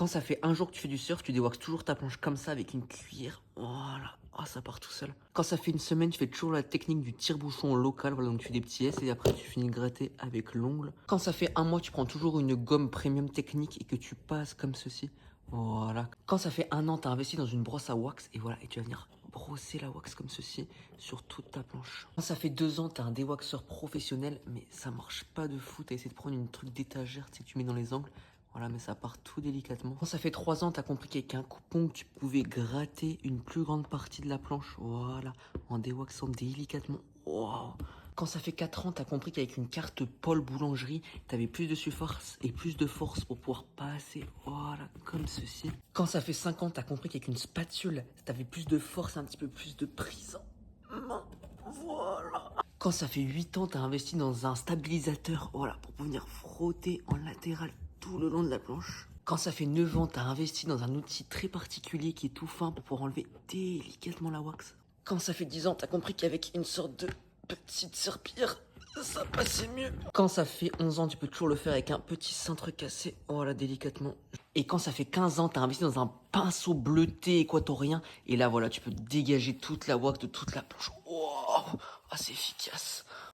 Quand ça fait un jour que tu fais du surf, tu déwaxes toujours ta planche comme ça avec une cuillère. Voilà. Ah, ça part tout seul. Quand ça fait une semaine, tu fais toujours la technique du tire-bouchon local. Voilà, donc tu fais des petits S et après tu finis de gratter avec l'ongle. Quand ça fait un mois, tu prends toujours une gomme premium technique et que tu passes comme ceci. Voilà. Quand ça fait un an, tu as investi dans une brosse à wax et voilà, et tu vas venir brosser la wax comme ceci sur toute ta planche. Quand ça fait 2 ans, tu as un déwaxeur professionnel, mais ça marche pas de fou. Tu as essayé de prendre une truc d'étagère, tu sais, que tu mets dans les angles. Voilà, mais ça part tout délicatement. Quand ça fait 3 ans, t'as compris qu'avec un coupon, tu pouvais gratter une plus grande partie de la planche. Voilà, en déwaxant délicatement. Wow. Quand ça fait 4 ans, t'as compris qu'avec une carte Paul Boulangerie, t'avais plus de surface et plus de force pour pouvoir passer. Voilà, comme ceci. Quand ça fait 5 ans, t'as compris qu'avec une spatule, t'avais plus de force, un petit peu plus de prise. Voilà. Quand ça fait 8 ans, t'as investi dans un stabilisateur, voilà, pour venir frotter en latéral tout le long de la planche. Quand ça fait 9 ans, t'as investi dans un outil très particulier qui est tout fin pour pouvoir enlever délicatement la wax. Quand ça fait 10 ans, t'as compris qu'avec une sorte de petite serpillère, ça passait mieux. Quand ça fait 11 ans, tu peux toujours le faire avec un petit cintre cassé, voilà, délicatement. Et quand ça fait 15 ans, t'as investi dans un pinceau bleuté équatorien, et là, voilà, tu peux dégager toute la wax de toute la planche. Wow, ah, c'est efficace.